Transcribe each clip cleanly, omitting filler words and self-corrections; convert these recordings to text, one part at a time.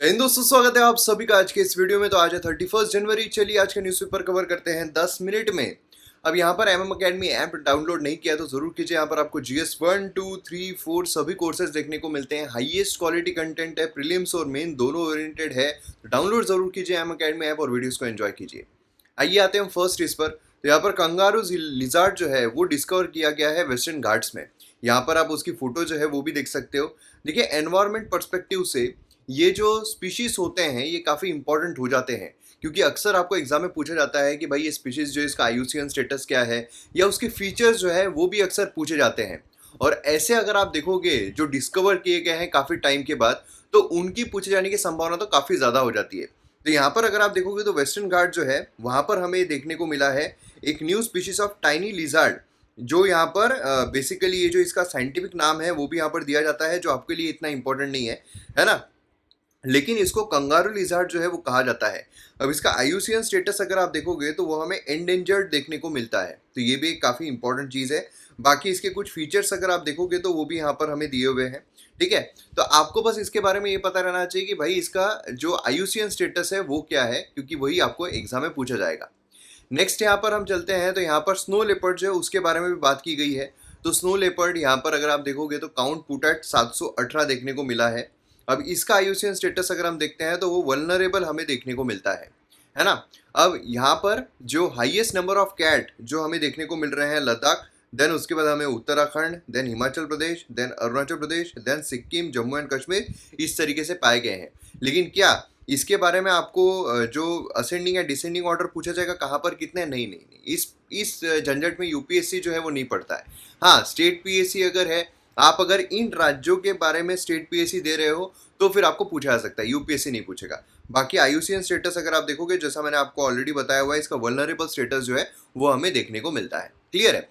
दोस्तों, स्वागत है आप सभी का आज के इस वीडियो में। तो आज है 31 जनवरी। चलिए आज का न्यूज़पेपर कवर करते हैं 10 मिनट में। अब यहाँ पर एमएम अकेडमी ऐप डाउनलोड नहीं किया तो जरूर कीजिए। यहाँ पर आपको जीएस 1, 2, 3, 4 सभी कोर्सेज देखने को मिलते हैं। हाईएस्ट क्वालिटी कंटेंट है, प्रीलिम्स और मेन दोनों ओरिएंटेड है। तो डाउनलोड जरूर कीजिए एमएम अकेडमी ऐप और वीडियोस को एंजॉय कीजिए। आइए आते हैं फर्स्ट इस पर। तो यहाँ पर कंगारू लिजार्ड जो है वो डिस्कवर किया गया है वेस्टर्न घाट्स में। यहाँ पर आप उसकी फोटो जो है वो भी देख सकते हो। देखिए, एनवायरमेंट पर्सपेक्टिव से ये जो स्पीशीज होते हैं ये काफ़ी इंपॉर्टेंट हो जाते हैं, क्योंकि अक्सर आपको एग्जाम में पूछा जाता है कि भाई ये स्पीशीज जो है इसका आईयूसीएन स्टेटस क्या है, या उसके फीचर्स जो है वो भी अक्सर पूछे जाते हैं। और ऐसे अगर आप देखोगे जो डिस्कवर किए गए हैं काफ़ी टाइम के बाद, तो उनकी पूछे जाने की संभावना तो काफ़ी ज़्यादा हो जाती है। तो यहाँ पर अगर आप देखोगे तो वेस्टर्न घाट जो है वहाँ पर हमें देखने को मिला है एक new species of tiny lizard, जो यहाँ पर बेसिकली ये जो इसका साइंटिफिक नाम है वो भी यहाँ पर दिया जाता है, जो आपके लिए इतना इंपॉर्टेंट नहीं है ना। लेकिन इसको कंगारू लिजार्ड जो है वो कहा जाता है। अब इसका आईयूसीएन स्टेटस अगर आप देखोगे तो वो हमें एंडेंजर्ड देखने को मिलता है, तो ये भी एक काफ़ी इंपॉर्टेंट चीज़ है। बाकी इसके कुछ फीचर्स अगर आप देखोगे तो वो भी यहाँ पर हमें दिए हुए हैं। ठीक है, तो आपको बस इसके बारे में ये पता रहना चाहिए कि भाई इसका जो आईयूसीएन स्टेटस है वो क्या है, क्योंकि वही आपको एग्जाम में पूछा जाएगा। नेक्स्ट यहाँ पर हम चलते हैं तो यहाँ पर स्नो लेपर्ड जो है उसके बारे में भी बात की गई है। तो स्नो लेपर्ड यहाँ पर अगर आप देखोगे तो काउंट पुट एट 718 देखने को मिला है। अब इसका आईयूसीएन स्टेटस अगर हम देखते हैं तो वो वल्नरेबल हमें देखने को मिलता है ना। अब यहाँ पर जो हाईएस्ट नंबर ऑफ कैट जो हमें देखने को मिल रहे हैं लद्दाख, देन उसके बाद हमें Uttarakhand, then Himachal Pradesh, then Arunachal Pradesh, then Sikkim, Jammu and Kashmir, इस तरीके से पाए गए हैं। लेकिन क्या इसके बारे में आपको जो असेंडिंग या डिसेंडिंग ऑर्डर पूछा जाएगा कहाँ पर कितने, नहीं नहीं नहीं, इस झंझट में यूपीएससी जो है वो नहीं पढ़ता है। हाँ, स्टेट पीएससी अगर है, आप अगर इन राज्यों के बारे में स्टेट पीएससी दे रहे हो तो फिर आपको पूछा जा सकता है, यूपीएससी नहीं पूछेगा। बाकी आईयूसीएन स्टेटस अगर आप देखोगे, जैसा मैंने आपको ऑलरेडी बताया हुआ है, इसका वल्नरेबल स्टेटस जो है वो हमें देखने को मिलता है। क्लियर है।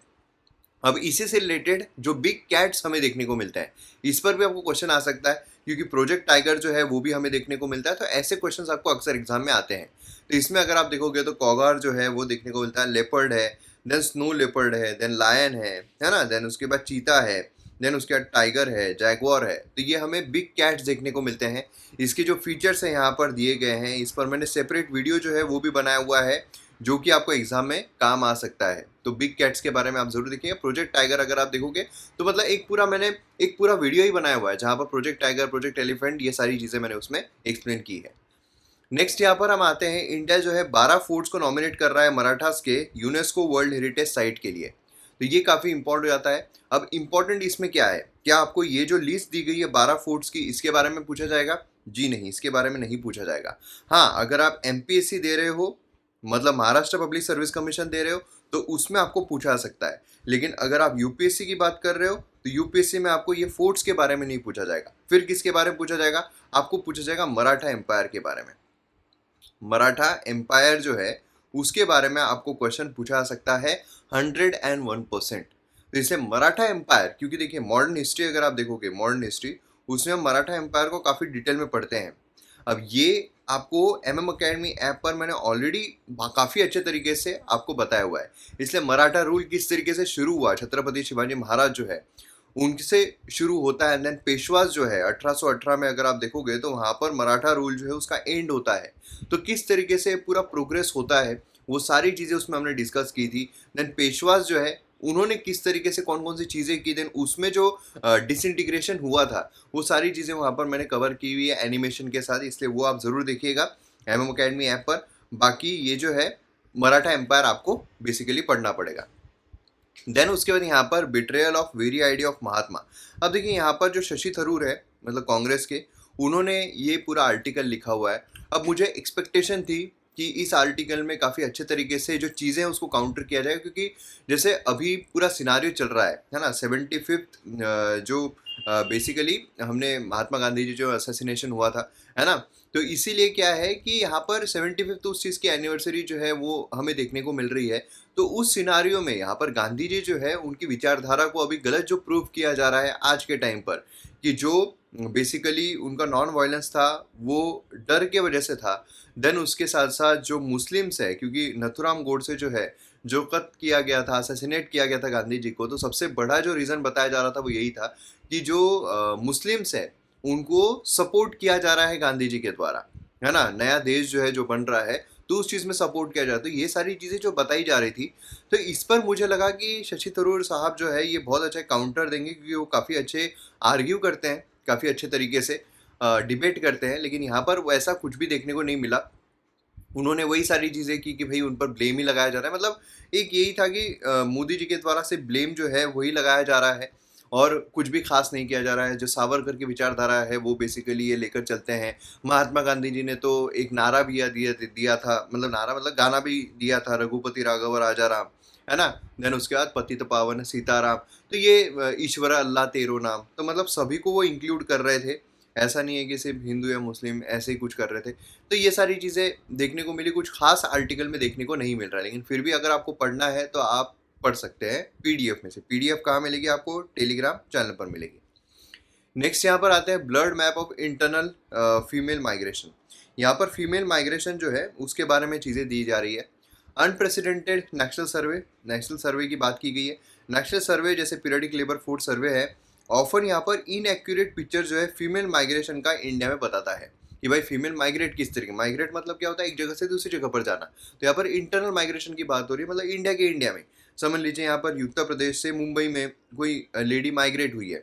अब इसी से रिलेटेड जो बिग कैट्स हमें देखने को मिलते हैं, इस पर भी आपको क्वेश्चन आ सकता है, क्योंकि प्रोजेक्ट टाइगर जो है वो भी हमें देखने को मिलता है। तो ऐसे क्वेश्चंस आपको अक्सर एग्जाम में आते हैं। तो इसमें अगर आप देखोगे तो कॉगार जो है वो देखने को मिलता है, लेपर्ड है, देन स्नो लेपर्ड है, देन लायन है ना, देन उसके बाद चीता है, देन उसके बाद टाइगर है, जैगुआर है। तो ये हमें बिग कैट्स देखने को मिलते हैं। इसके जो फीचर्स हैं यहाँ पर दिए गए हैं, इस पर मैंने सेपरेट वीडियो जो है वो भी बनाया हुआ है, जो कि आपको एग्जाम में काम आ सकता है। तो बिग कैट्स के बारे में आप जरूर देखिएगा। प्रोजेक्ट टाइगर अगर आप देखोगे तो मतलब मैंने एक पूरा वीडियो ही बनाया हुआ है, जहाँ पर प्रोजेक्ट टाइगर, प्रोजेक्ट एलिफेंट, ये सारी चीज़ें मैंने उसमें एक्सप्लेन की है। नेक्स्ट यहाँ पर हम आते हैं, इंडिया जो है 12 फोर्ट्स को नॉमिनेट कर रहा है मराठास के यूनेस्को वर्ल्ड हेरिटेज साइट के लिए। तो ये काफ़ी इंपॉर्टेंट हो जाता है। अब इंपॉर्टेंट इसमें क्या है, क्या आपको ये जो लिस्ट दी गई है 12 फोर्ट्स की, इसके बारे में पूछा जाएगा? जी नहीं, इसके बारे में नहीं पूछा जाएगा। हाँ, अगर आप एमपीएससी दे रहे हो, मतलब महाराष्ट्र पब्लिक सर्विस कमीशन दे रहे हो, तो उसमें आपको पूछा जा सकता है। लेकिन अगर आप यूपीएससी की बात कर रहे हो तो यूपीएससी में आपको ये फोर्ट्स के बारे में नहीं पूछा जाएगा। फिर किसके बारे में पूछा जाएगा? आपको पूछा जाएगा मराठा एम्पायर के बारे में। मराठा एम्पायर जो है उसके बारे में आपको क्वेश्चन पूछा जा सकता है 101%। तो इसे मराठा एम्पायर, क्योंकि देखिए मॉडर्न हिस्ट्री अगर आप देखोगे, मॉडर्न हिस्ट्री, उसमें हम मराठा एम्पायर को काफ़ी डिटेल में पढ़ते हैं। अब ये आपको एमएम अकेडमी ऐप पर मैंने ऑलरेडी काफ़ी अच्छे तरीके से आपको बताया हुआ है। इसलिए मराठा रूल किस तरीके से शुरू हुआ, छत्रपति शिवाजी महाराज जो है उनसे शुरू होता है, देन पेशवाज जो है 1818 में अगर आप देखोगे तो वहाँ पर मराठा रूल जो है उसका एंड होता है। तो किस तरीके से पूरा प्रोग्रेस होता है वो सारी चीज़ें उसमें हमने डिस्कस की थी। देन पेशवाज जो है उन्होंने किस तरीके से कौन कौन सी चीज़ें की, देन उसमें जो डिसइंटीग्रेशन हुआ था वो सारी चीज़ें वहाँ पर मैंने कवर की हुई है एनिमेशन के साथ, इसलिए वो आप ज़रूर देखिएगा एमएम अकेडमी ऐप पर। बाकी ये जो है मराठा एम्पायर आपको बेसिकली पढ़ना पड़ेगा। देन उसके बाद यहाँ पर betrayal of very idea of Mahatma. अब देखिए यहाँ पर जो शशि थरूर है, मतलब कांग्रेस के, उन्होंने ये पूरा आर्टिकल लिखा हुआ है। अब मुझे एक्सपेक्टेशन थी कि इस आर्टिकल में काफ़ी अच्छे तरीके से जो चीज़ें हैं उसको काउंटर किया जाए, क्योंकि जैसे अभी पूरा सिनारियो चल रहा है ना, 75th जो बेसिकली हमने महात्मा गांधी जी जो असैसिनेशन हुआ था, है ना। तो इसीलिए क्या है कि यहाँ पर 75th उस चीज़ की एनिवर्सरी जो है वो हमें देखने को मिल रही है। तो उस सिनारियो में यहाँ पर गांधी जी जो है उनकी विचारधारा को अभी गलत जो प्रूव किया जा रहा है आज के टाइम पर, कि जो बेसिकली उनका नॉन वायलेंस था वो डर के वजह से था। देन उसके साथ साथ जो मुस्लिम्स है, क्योंकि नथुराम गोडसे जो है जो कत्ल किया गया था, असैसिनेट किया गया था गांधी जी को, तो सबसे बड़ा जो रीज़न बताया जा रहा था वो यही था कि जो मुस्लिम्स है उनको सपोर्ट किया जा रहा है गांधी जी के द्वारा, है ना, नया देश जो है जो बन रहा है, तो उस चीज़ में सपोर्ट किया जाता है। तो ये सारी चीज़ें जो बताई जा रही थी, तो इस पर मुझे लगा कि शशि थरूर साहब जो है ये बहुत अच्छा काउंटर देंगे, क्योंकि वो काफ़ी अच्छे आर्ग्यू करते हैं, काफ़ी अच्छे तरीके से डिबेट करते हैं। लेकिन यहाँ पर वैसा कुछ भी देखने को नहीं मिला। उन्होंने वही सारी चीज़ें की कि भाई उन पर ब्लेम ही लगाया जा रहा है। मतलब एक यही था कि मोदी जी के द्वारा से ब्लेम जो है वही लगाया जा रहा है और कुछ भी खास नहीं किया जा रहा है। जो सावरकर की विचारधारा है वो बेसिकली ये लेकर चलते हैं। महात्मा गांधी जी ने तो एक नारा भी दिया था, मतलब नारा मतलब गाना भी दिया था, रघुपति राघव राजा राम, है ना। देन उसके बाद पतित पावन सीताराम। तो ये ईश्वर अल्लाह तेरो नाम, तो मतलब सभी को वो इंक्लूड कर रहे थे। ऐसा नहीं है कि सिर्फ हिंदू या मुस्लिम ऐसे ही कुछ कर रहे थे। तो ये सारी चीज़ें देखने को मिली, कुछ खास आर्टिकल में देखने को नहीं मिल रहा है। लेकिन फिर भी अगर आपको पढ़ना है तो आप पढ़ सकते हैं पीडीएफ में से। पीडीएफ कहाँ मिलेगी आपको? टेलीग्राम चैनल पर मिलेगी। नेक्स्ट यहाँ पर आते हैं blood map of internal female migration. यहाँ पर फीमेल माइग्रेशन जो है उसके बारे में चीज़ें दी जा रही है। अनप्रेसिडेंटेड नेशनल सर्वे की बात की गई है। नेशनल सर्वे जैसे पीरियडिक लेबर फोर्स सर्वे है, ऑफन यहाँ पर इनएक्यूरेट पिक्चर जो है फीमेल माइग्रेशन का इंडिया में बताता है कि भाई फीमेल माइग्रेट किस तरीके। माइग्रेट मतलब क्या होता है? एक जगह से दूसरी जगह पर जाना। तो यहाँ पर इंटरनल माइग्रेशन की बात हो रही है, मतलब इंडिया में समझ लीजिए यहाँ पर उत्तर प्रदेश से मुंबई में कोई लेडी माइग्रेट हुई है,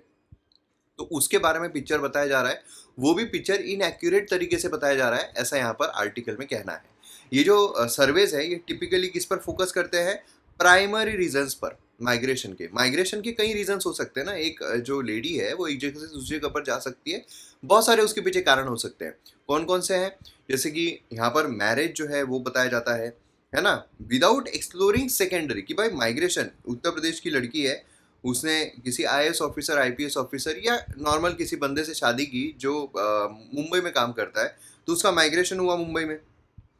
तो उसके बारे में पिक्चर बताया जा रहा है। वो भी पिक्चर इनएक्यूरेट तरीके से बताया जा रहा है, ऐसा यहाँ पर आर्टिकल में कहना है। ये जो सर्वेज है ये टिपिकली किस पर फोकस करते हैं? प्राइमरी रीजंस पर। माइग्रेशन के कई रीजंस हो सकते हैं ना। एक जो लेडी है वो एक जगह से दूसरी जगह पर जा सकती है, बहुत सारे उसके पीछे कारण हो सकते हैं। कौन कौन से हैं? जैसे कि यहाँ पर मैरिज जो है वो बताया जाता है ना। विदाउट एक्सप्लोरिंग सेकेंडरी, कि भाई माइग्रेशन, उत्तर प्रदेश की लड़की है, उसने किसी आईएएस ऑफिसर, आईपीएस ऑफिसर या नॉर्मल किसी बंदे से शादी की जो मुंबई में काम करता है, तो उसका माइग्रेशन हुआ मुंबई में,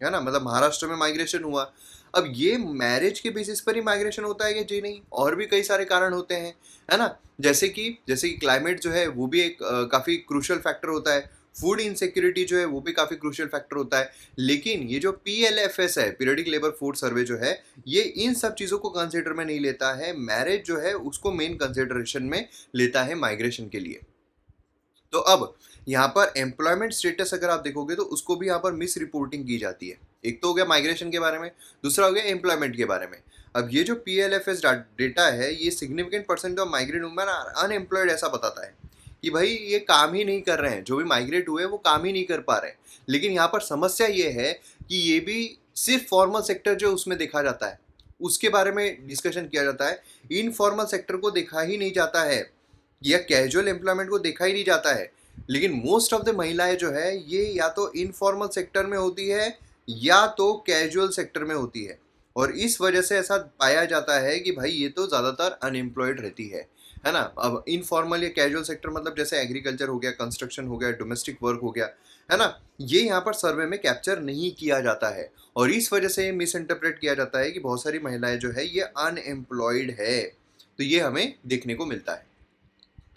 है ना, मतलब महाराष्ट्र में माइग्रेशन हुआ। अब ये मैरिज के बेसिस पर ही माइग्रेशन होता है या जी नहीं? और भी कई सारे कारण होते हैं, है ना। जैसे कि क्लाइमेट जो है वो भी एक काफ़ी क्रूशल फैक्टर होता है। फूड इनसिक्योरिटी जो है वो भी काफ़ी क्रूशल फैक्टर होता है। लेकिन ये जो पीएलएफएस है, पीरियडिक लेबर फोर्स सर्वे जो है, ये इन सब चीज़ों को कंसिडर में नहीं लेता है। मैरिज जो है उसको मेन कंसिडरेशन में लेता है माइग्रेशन के लिए। तो अब यहाँ पर एम्प्लॉयमेंट स्टेटस अगर आप देखोगे तो उसको भी यहाँ पर मिस रिपोर्टिंग की जाती है। एक तो हो गया माइग्रेशन के बारे में, दूसरा हो गया एम्प्लॉयमेंट के बारे में। अब ये जो पीएलएफएस डेटा है ये significant percent of migrant women are unemployed ऐसा बताता है कि भाई ये काम ही नहीं कर रहे हैं, जो भी माइग्रेट हुए वो काम ही नहीं कर पा रहे हैं। लेकिन यहाँ पर समस्या ये है कि ये भी सिर्फ फॉर्मल सेक्टर जो उसमें देखा जाता है उसके बारे में डिस्कशन किया जाता है। इनफॉर्मल सेक्टर को देखा ही नहीं जाता है या कैजुअल एम्प्लॉयमेंट को देखा ही नहीं जाता है। लेकिन मोस्ट ऑफ द महिलाएं जो है ये या तो इनफॉर्मल सेक्टर में होती है या तो कैजुअल सेक्टर में होती है, और इस वजह से ऐसा पाया जाता है कि भाई ये तो ज़्यादातर अनएम्प्लॉयड रहती है ना। अब इनफॉर्मल या कैजुअल सेक्टर मतलब जैसे एग्रीकल्चर हो गया, कंस्ट्रक्शन हो गया, डोमेस्टिक वर्क हो गया, है ना, ये यहाँ पर सर्वे में कैप्चर नहीं किया जाता है। और इस वजह से मिस इंटरप्रेट किया जाता है कि बहुत सारी महिलाएं जो है ये अनएम्प्लॉयड है। तो ये हमें देखने को मिलता है।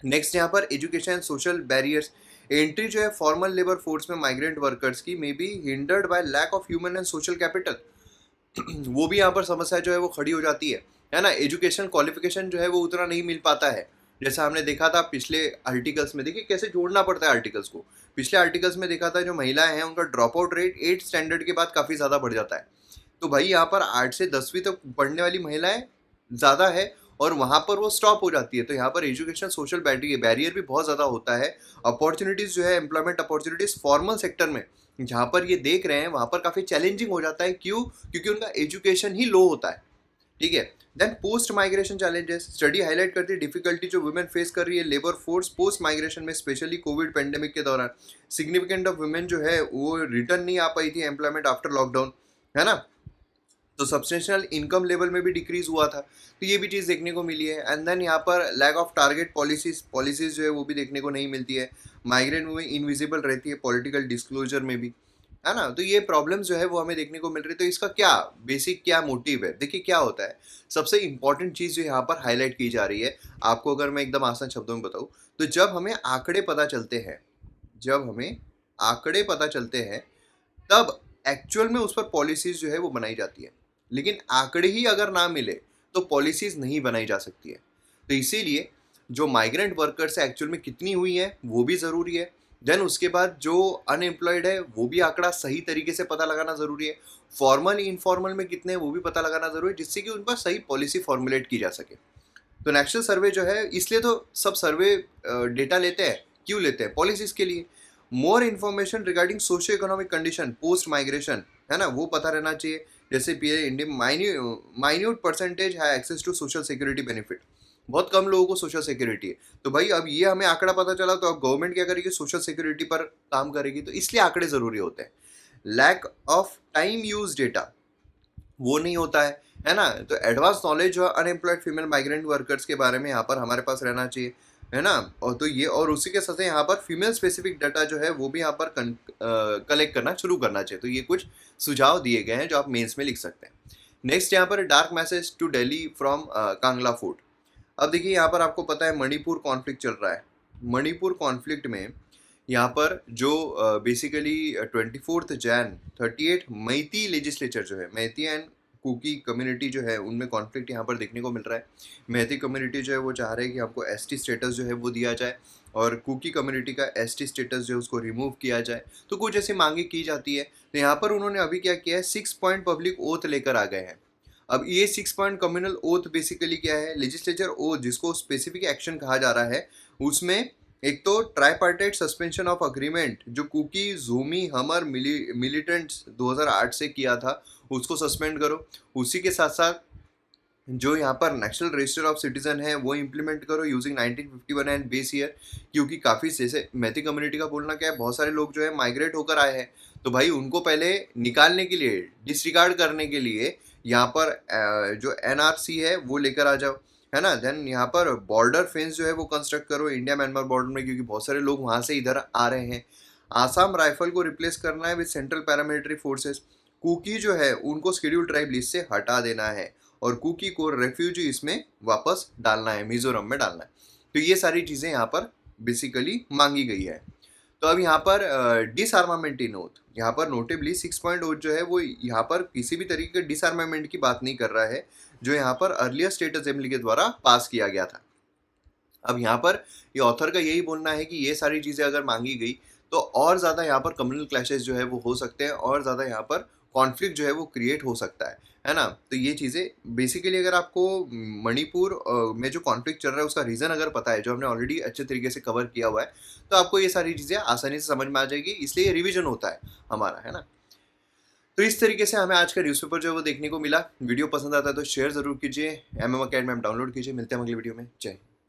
नेक्स्ट यहाँ पर education and social barriers. Entry जो है फॉर्मल लेबर फोर्स में माइग्रेंट वर्कर्स की may be hindered by lack of human and social capital. वो भी यहाँ पर समस्या जो है वो खड़ी हो जाती है ना। एजुकेशन क्वालिफिकेशन जो है वो उतना नहीं मिल पाता है। जैसा हमने देखा था पिछले आर्टिकल्स में, देखिए कैसे जोड़ना पड़ता है आर्टिकल्स को। पिछले आर्टिकल्स में देखा था जो महिलाएं हैं उनका ड्रॉप आउट रेट 8 स्टैंडर्ड के बाद काफ़ी ज़्यादा बढ़ जाता है। तो भाई यहाँ पर 8 से 10वीं तक पढ़ने वाली महिलाएं ज़्यादा है और वहाँ पर वो स्टॉप हो जाती है। तो यहाँ पर एजुकेशन सोशल बैरियर भी बहुत ज़्यादा होता है। अपॉर्चुनिटीज़ जो है एम्प्लॉयमेंट अपॉर्चुनिटीज़ फॉर्मल सेक्टर में जहाँ पर ये देख रहे हैं वहाँ पर काफ़ी चैलेंजिंग हो जाता है। क्यों? क्योंकि उनका एजुकेशन ही लो होता है। ठीक है। Then post migration challenges. Study highlight करती है डिफिकल्टी जो वुमेन फेस कर रही है लेबर फोर्स पोस्ट माइग्रेशन में, स्पेशली कोविड पेंडेमिक के दौरान। सिग्निफिकेंट ऑफ वुमेन जो है वो रिटर्न नहीं आ पाई थी एम्प्लॉयमेंट आफ्टर लॉकडाउन, है ना। तो सब्सटेंशियल इनकम लेवल में भी डिक्रीज हुआ था, तो ये भी चीज़ देखने को मिली है। एंड देन यहाँ पर लैक ऑफ टारगेट पॉलिसीज जो है वो भी देखने को नहीं मिलती है। माइग्रेंट वुमेन इनविजिबल रहती है पॉलिटिकल डिस्क्लोजर में भी, है ना। तो ये प्रॉब्लम्स जो है वो हमें देखने को मिल रही है। तो इसका क्या बेसिक क्या मोटिव है? देखिए क्या होता है, सबसे इंपॉर्टेंट चीज़ जो यहाँ पर हाईलाइट की जा रही है, आपको अगर मैं एकदम आसान शब्दों में बताऊँ तो जब हमें आंकड़े पता चलते हैं तब एक्चुअल में उस पर पॉलिसीज जो है वो बनाई जाती है। लेकिन आंकड़े ही अगर ना मिले तो पॉलिसीज नहीं बनाई जा सकती है। तो इसीलिए जो माइग्रेंट वर्कर्स है एक्चुअल में कितनी हुई है वो भी ज़रूरी है। देन उसके बाद जो अनएम्प्लॉयड है वो भी आंकड़ा सही तरीके से पता लगाना ज़रूरी है। फॉर्मल इनफॉर्मल में कितने हैं वो भी पता लगाना ज़रूरी है, जिससे कि उन पर सही पॉलिसी फॉर्मुलेट की जा सके। तो नेशनल सर्वे जो है, इसलिए तो सब सर्वे डेटा लेते हैं, क्यों लेते हैं? पॉलिसीज़ के लिए। More information regarding socio economic condition post migration, है ना, वो पता रहना चाहिए। जैसे पी इंडिया माइन्यूट परसेंटेज है access to social security benefit, बहुत कम लोगों को सोशल सिक्योरिटी है। तो भाई अब ये हमें आंकड़ा पता चला, तो अब गवर्नमेंट क्या करेगी? सोशल सिक्योरिटी पर काम करेगी, तो इसलिए आंकड़े ज़रूरी होते हैं। Lack of time use data, वो नहीं होता है ना। तो एडवांस नॉलेज और अनएम्प्लॉयड फीमेल माइग्रेंट वर्कर्स के बारे में यहाँ पर हमारे पास रहना चाहिए, है ना। और तो ये, और उसी के साथ यहाँ पर फीमेल स्पेसिफिक डाटा जो है वो भी यहाँ पर कलेक्ट करना शुरू करना चाहिए। तो ये कुछ सुझाव दिए गए हैं जो आप मेंस में लिख सकते हैं। नेक्स्ट यहाँ पर dark message to Delhi from Kangla fort. अब देखिए यहाँ पर आपको पता है मणिपुर कॉन्फ्लिक्ट चल रहा है। मणिपुर कॉन्फ्लिक्ट में यहाँ पर जो बेसिकली 24 जैन 38 मैती लेजिस्लेचर जो है, मैती एंड कुकी कम्युनिटी जो है, उनमें कॉन्फ्लिक्ट यहाँ पर देखने को मिल रहा है। मैती कम्युनिटी जो है वो चाह रहे हैं कि आपको एसटी स्टेटस जो है वो दिया जाए, और कुकी कम्युनिटी का एसटी स्टेटस जो है उसको रिमूव किया जाए। तो कुछ ऐसी मांगे की जाती है। तो यहाँ पर उन्होंने अभी क्या किया है, 6 पॉइंट पब्लिक ओथ लेकर आ गए हैं। अब ये 6 पॉइंट कम्युनल ओथ बेसिकली क्या है? लेजिस्लेचर ओथ, जिसको स्पेसिफिक एक्शन कहा जा रहा है। उसमें एक तो ट्राईपार्टाइट सस्पेंशन ऑफ अग्रीमेंट जो कुकी ज़ूमी हमर मिलिटेंट्स 2008 से किया था, उसको सस्पेंड करो। उसी के साथ साथ जो यहाँ पर नेशनल रजिस्टर ऑफ सिटीजन है वो इम्प्लीमेंट करो यूजिंग 1951 एंड बेस ईयर। क्योंकि काफ़ी जैसे मैती कम्युनिटी का बोलना क्या है, बहुत सारे लोग जो है माइग्रेट होकर आए हैं, तो भाई उनको पहले निकालने के लिए, डिसरिगार्ड करने के लिए यहाँ पर जो एनआरसी है वो लेकर आ जाओ, है ना। देन यहाँ पर बॉर्डर फेंस जो है वो कंस्ट्रक्ट करो इंडिया म्यांमार बॉर्डर में, क्योंकि बहुत सारे लोग वहाँ से इधर आ रहे हैं। आसाम राइफल को रिप्लेस करना है with central paramilitary forces. Kuki जो है उनको शेड्यूल ट्राइब लिस्ट से हटा देना है, और कुकी को रेफ्यूजी इसमें वापस डालना है, मिजोरम में डालना है। तो ये सारी चीज़ें यहाँ पर बेसिकली मांगी गई है। तो अब यहाँ पर डिसआर्मामेंट इन ओथ, यहाँ पर नोटेबली 6 पॉइंट ओथ जो है वो यहाँ पर किसी भी तरीके के डिसआर्मामेंट की बात नहीं कर रहा है, जो यहाँ पर अर्लियर स्टेट असेंबली के द्वारा पास किया गया था। अब यहाँ पर ये ऑथर का यही बोलना है कि ये सारी चीज़ें अगर मांगी गई तो और ज़्यादा यहाँ पर कम्युनल क्लैशेस जो है वो हो सकते हैं, और ज़्यादा यहाँ पर कॉन्फ्लिक्ट जो है वो क्रिएट हो सकता है ना। तो ये चीज़ें बेसिकली, अगर आपको मणिपुर में जो कॉन्फ्लिक्ट चल रहा है उसका रीज़न अगर पता है, जो हमने ऑलरेडी अच्छे तरीके से कवर किया हुआ है, तो आपको ये सारी चीज़ें आसानी से समझ में आ जाएगी। इसलिए रिविजन होता है हमारा, है ना। तो इस तरीके से हमें आज का न्यूज़पेपर जो है वो देखने को मिला। वीडियो पसंद आता है तो शेयर ज़रूर कीजिए। MM Academy में डाउनलोड कीजिए। मिलते हैं अगली वीडियो में। जय हिंद।